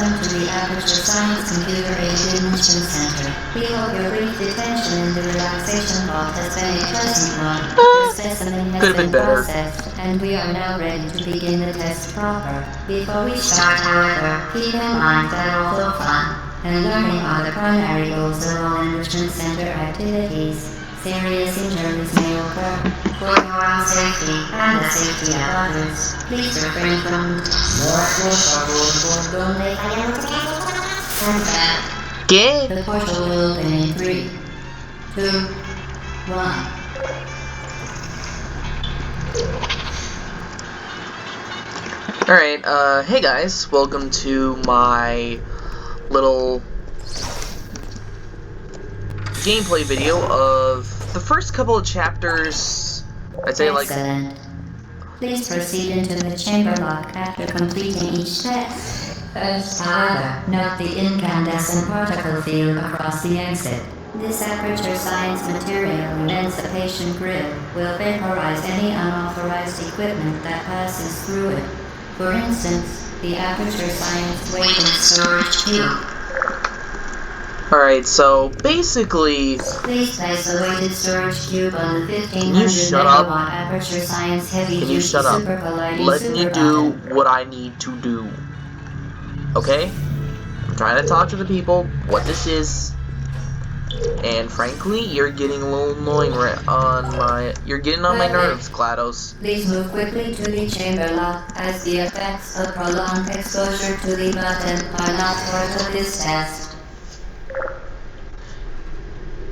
welcome to the Aperture Science Computer Aided Enrichment Center. We hope your brief detention in the relaxation vault has been a pleasant one. The specimen has been processed, and we are now ready to begin the test proper. Before we start, however, keep in mind that although fun and learning are the primary goals of all Enrichment Center activities, serious injuries may occur. For your own safety and the safety of others, please refrain from ¿Qué? The portal will open in 3, 2, 1. Alright, hey guys, welcome to my little gameplay video of the first couple of chapters. I'd say Excellent. Please proceed into the chamber lock after completing each test. First, however, note the incandescent particle field across the exit. This Aperture Science material emancipation grid will vaporize any unauthorized equipment that passes through it. For instance, the Aperture Science weight and storage cube. Alright, so basically... Please place the weighted storage cube on the 1500 megawatt Aperture Science heavy Can you shut up? Let me do what I need to do. Okay? I'm trying to talk to the people what this is. And frankly, you're getting a little annoying you're getting on my nerves, GLaDOS. Please move quickly to the chamber lock, as the effects of prolonged exposure to the button are not part of this test.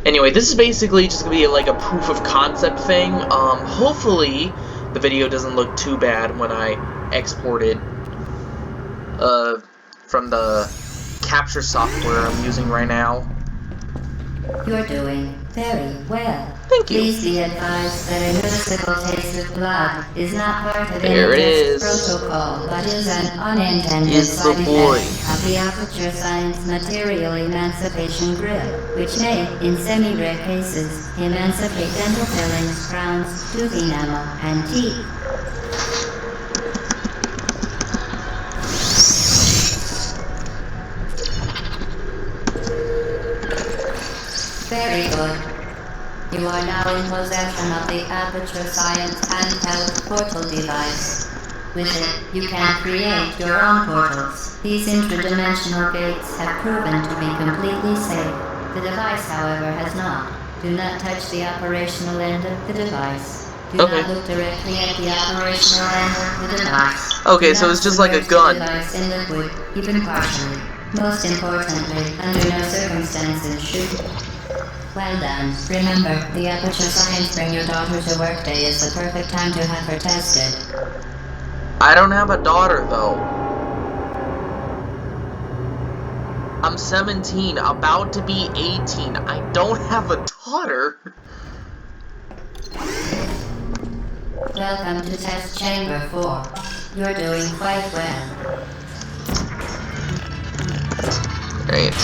Anyway, this is basically just gonna be like a proof of concept thing. Hopefully the video doesn't look too bad when I export it from the capture software I'm using right now. You're doing very well. Thank you. Please be advised that a mystical taste of blood is not part of There any it test is. protocol, but is an unintended Is the side boy. effect of the Aperture Science material emancipation grill, which may, in semi-rare cases, emancipate dental fillings, crowns, tooth enamel, and teeth. Very good. You are now in possession of the Aperture Science handheld portal device. With it, you can create your own portals. These interdimensional gates have proven to be completely safe. The device, however, has not. Do not touch the operational end of the device. Do not look directly at the operational end of the device. Okay, so it's just like a gun. The device in liquid, even partially. Most importantly, under no circumstances should... Well done. Remember, the Aperture Science Bring Your Daughter to Work Day is the perfect time to have her tested. I don't have a daughter, though. I'm 17, about to be 18. I don't have a daughter. Welcome to Test Chamber 4. You're doing quite well. Great.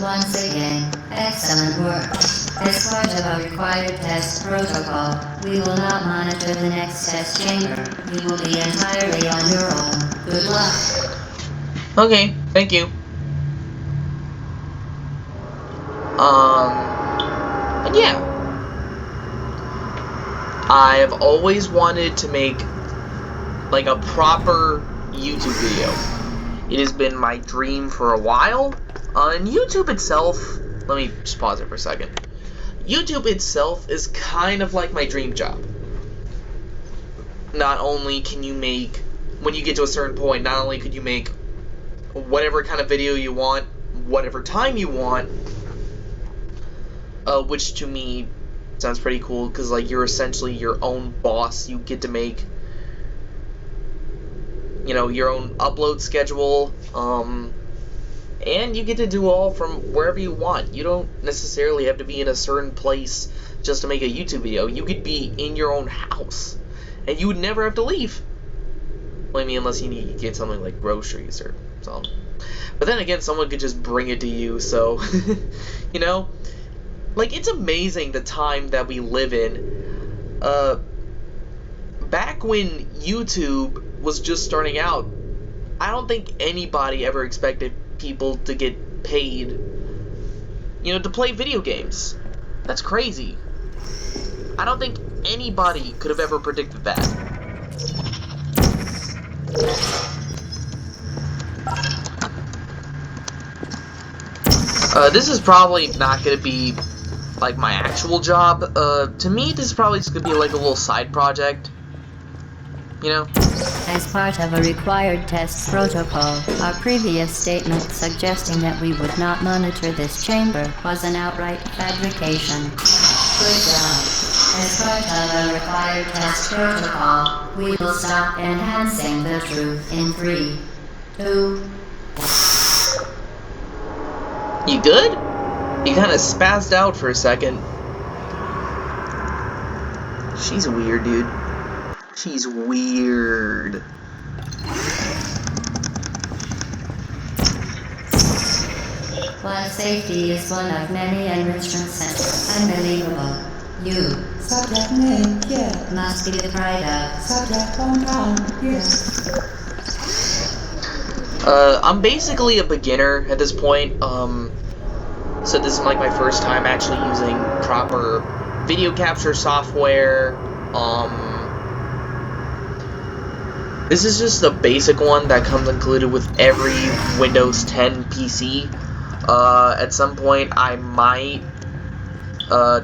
Once again, excellent work. As part of our required test protocol, we will not monitor the next test chamber. You will be entirely on your own. Good luck. Okay, thank you. And yeah. I've always wanted to make, like, a proper YouTube video. It has been my dream for a while. And YouTube itself, let me just pause it for a second. YouTube itself is kind of like my dream job. Not only can you make, when you get to a certain point, not only could you make whatever kind of video you want, whatever time you want, which to me sounds pretty cool, because like you're essentially your own boss. You get to make, you know, your own upload schedule, and you get to do all from wherever you want. You don't necessarily have to be in a certain place just to make a YouTube video. You could be in your own house, and you would never have to leave. Well, I mean, unless you need to get something like groceries or something. But then again, someone could just bring it to you, so, you know? Like, it's amazing the time that we live in. Back when YouTube was just starting out, I don't think anybody ever expected people to get paid, you know, to play video games. That's crazy. I don't think anybody could have ever predicted that. This is probably not going to be like my actual job. To me, this is probably just going to be like a little side project. You know? As part of a required test protocol, our previous statement suggesting that we would not monitor this chamber was an outright fabrication. Good job. As part of a required test protocol, we will stop enhancing the truth in 3, 2... You good? You kind of spazzed out for a second. She's weird, dude. She's weird. While safety is one of many enrichment centers, unbelievable. You, Subject name, yeah. must be the pride of. Subject hometown, yes. I'm basically a beginner at this point. So this is like my first time actually using proper video capture software. This is just the basic one that comes included with every Windows 10 PC. At some point, I might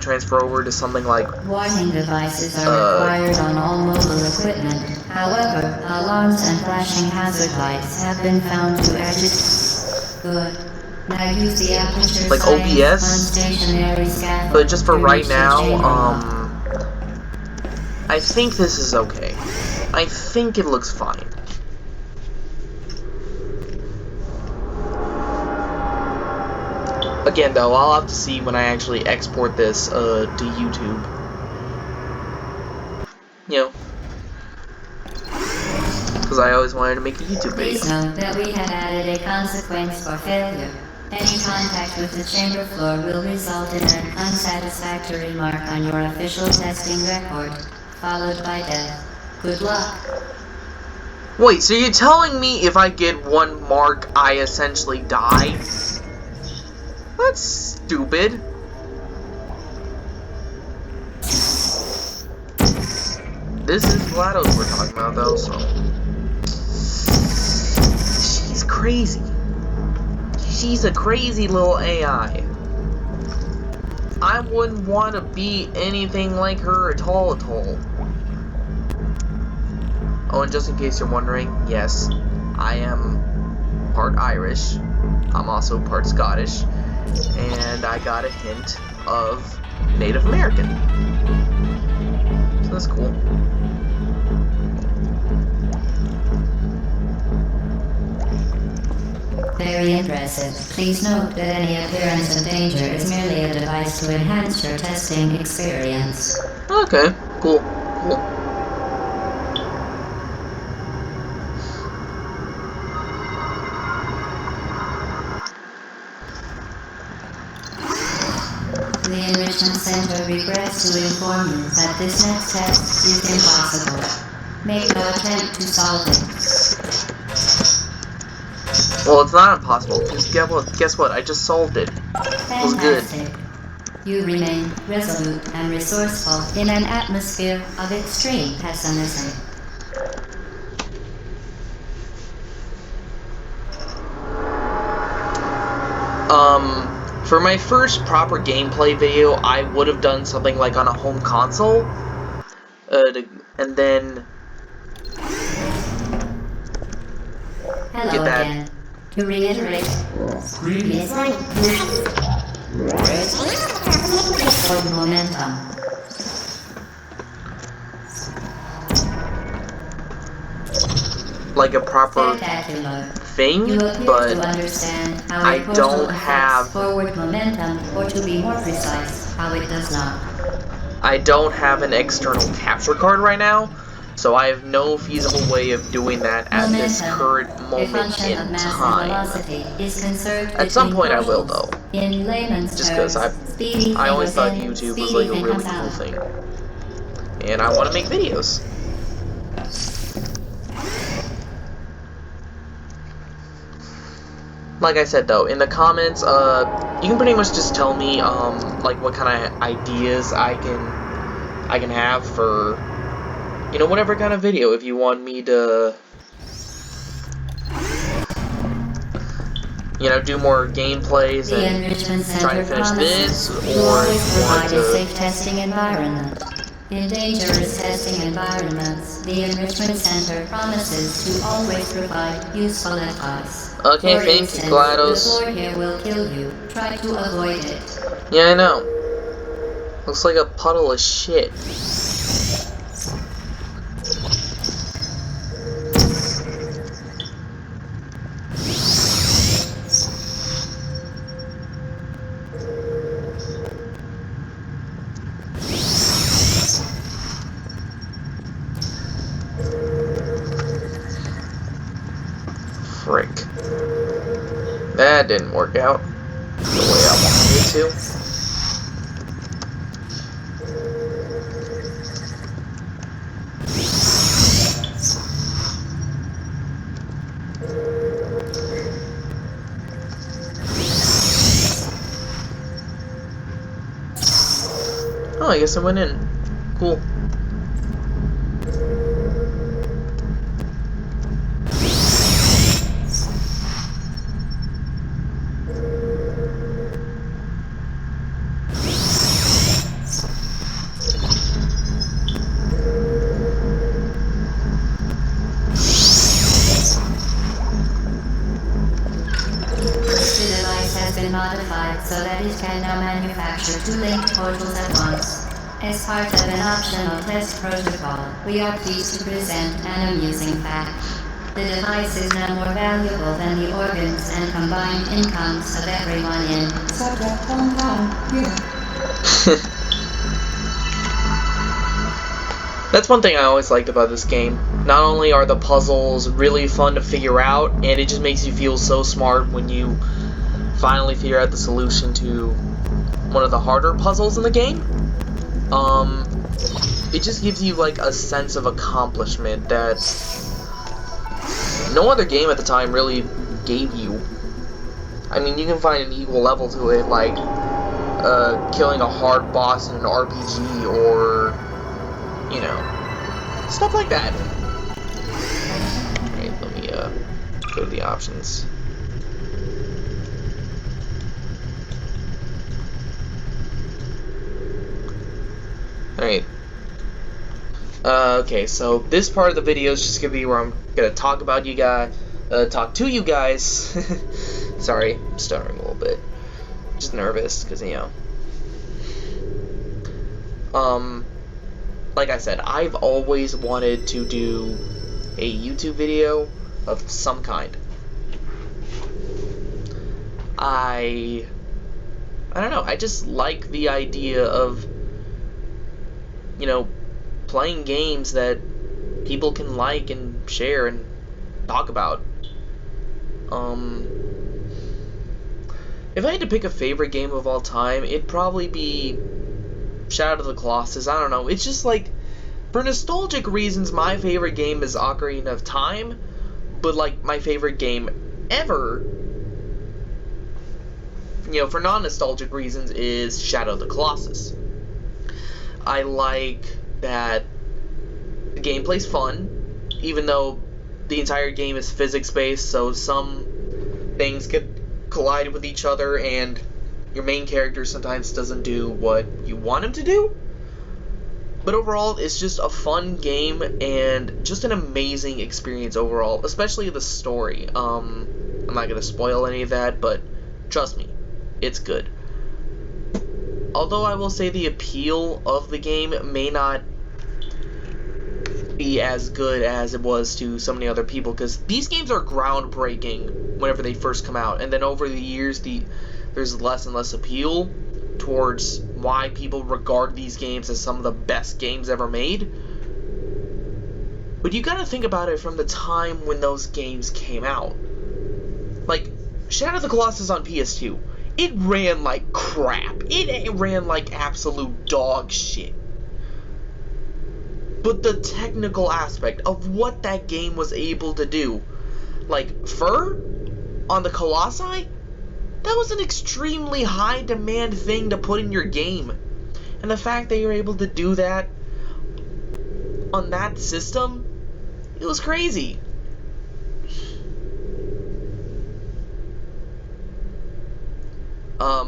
transfer over to something like... Warning devices are required on all mobile equipment. However, alarms and flashing hazard lights have been found to agitate. Good. Now use the aperture like sighting OBS, on stationary scaffold. but just for to right reach the now, chamber. I think this is okay. I think it looks fine. Again, though, I'll have to see when I actually export this to YouTube. You know, because I always wanted to make a YouTube video. Please note that we have added a consequence for failure. Any contact with the chamber floor will result in an unsatisfactory mark on your official testing record, followed by death. Good luck. Wait, so you're telling me if I get one mark, I essentially die? That's stupid. This is GLaDOS we're talking about, though, so... She's crazy. She's a crazy little AI. I wouldn't want to be anything like her at all, at all. Oh, and just in case you're wondering, yes, I am part Irish. I'm also part Scottish. And I got a hint of Native American. So that's cool. Very impressive. Please note that any appearance of danger is merely a device to enhance your testing experience. Okay, cool, cool. The Enrichment Center regrets to inform you that this next test is impossible. Make no attempt to solve it. Well, it's not impossible. Just guess what? I just solved it. It was good. Fantastic. You remain resolute and resourceful in an atmosphere of extreme pessimism. For my first proper gameplay video, I would have done something like on a home console, and then Hello get that. again. To reiterate, previously, for momentum. Like a proper Spectacular. thing, You appear but to understand how I a portal don't affects have- forward momentum, or to be more precise, how it does not. I don't have an external capture card right now, so I have no feasible way of doing that at this Momentum, current a moment function of in mass and time. velocity, is conserved At some between point I will, portals. though. In layman's Just terms, 'cause speedy I always thing thought goes in, YouTube was speedy like a thing really comes cool out. thing. And I want to make videos. like I said though, in the comments, you can pretty much just tell me, like what kind of ideas I can have for, you know, whatever kind of video. If you want me to, you know, do more gameplays The and Enrichment try to Center finish this, promises or always if you want provide a to, safe testing environment. In dangerous testing environments, the Enrichment Center promises to always provide useful advice. okay, For thank you, instance, GLaDOS. the floor here will kill you. Try to avoid it. Yeah, I know. Looks like a puddle of shit. Frick. That didn't work out the way I wanted it to. Oh, I guess I went in. Cool. The device has been modified so that it can now manufacture two linked portals at once. As part of an optional test protocol, we are pleased to present an amusing fact. The device is now more valuable than the organs and combined incomes of everyone in. Subject hometown. Yes. That's one thing I always liked about this game. Not only are the puzzles really fun to figure out, and it just makes you feel so smart when you finally figure out the solution to one of the harder puzzles in the game. It just gives you like a sense of accomplishment that no other game at the time really gave you. I mean, you can find an equal level to it, like killing a hard boss in an RPG, or you know, stuff like that. Alright, let me go to the options. Alright. Okay, so this part of the video is just gonna be where I'm gonna talk about you guys, talk to you guys. Sorry, I'm stuttering a little bit. Just nervous, because, you know. Like I said, I've always wanted to do a YouTube video of some kind. I don't know, I just like the idea of, you know, playing games that people can like and share and talk about. If I had to pick a favorite game of all time, it'd probably be Shadow of the Colossus. I don't know, it's just like, for nostalgic reasons, my favorite game is Ocarina of Time, but like, my favorite game ever, you know, for non-nostalgic reasons, is Shadow of the Colossus. I like that the gameplay's fun, even though the entire game is physics-based, so some things get collide with each other, and your main character sometimes doesn't do what you want him to do. But overall, it's just a fun game, and just an amazing experience overall, especially the story. I'm not going to spoil any of that, but trust me, it's good. Although I will say the appeal of the game may not be as good as it was to so many other people, because these games are groundbreaking whenever they first come out, and then over the years there's less and less appeal towards why people regard these games as some of the best games ever made. But you gotta think about it from the time when those games came out. Like, Shadow of the Colossus on PS2, it ran like crap. It ran like absolute dog shit. But the technical aspect of what that game was able to do, like, Fur, on the Colossi, that was an extremely high demand thing to put in your game. And the fact that you're able to do that on that system, it was crazy.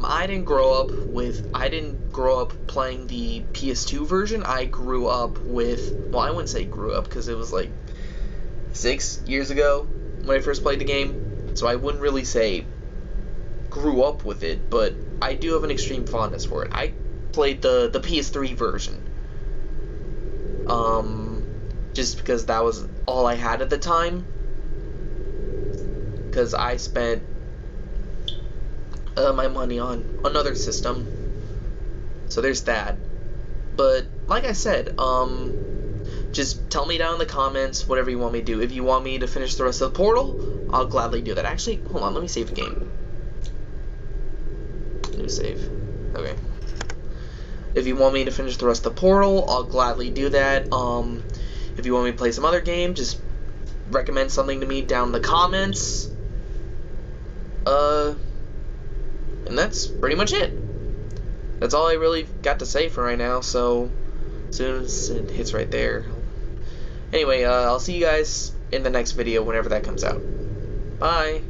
I didn't grow up playing the PS2 version. I grew up with, well, I wouldn't say grew up because it was like 6 years ago when I first played the game, so I wouldn't really say grew up with it, but I do have an extreme fondness for it. I played the PS3 version, just because that was all I had at the time, because I spent my money on another system, so there's that. But like I said, just tell me down in the comments whatever you want me to do. If you want me to finish the rest of the Portal, I'll gladly do that. Actually, hold on, let me save the game. New save. Okay. If you want me to finish the rest of the Portal, I'll gladly do that. If you want me to play some other game, just recommend something to me down in the comments. And that's pretty much it. That's all I really got to say for right now, so as soon as it hits right there. Anyway, I'll see you guys in the next video whenever that comes out. Bye!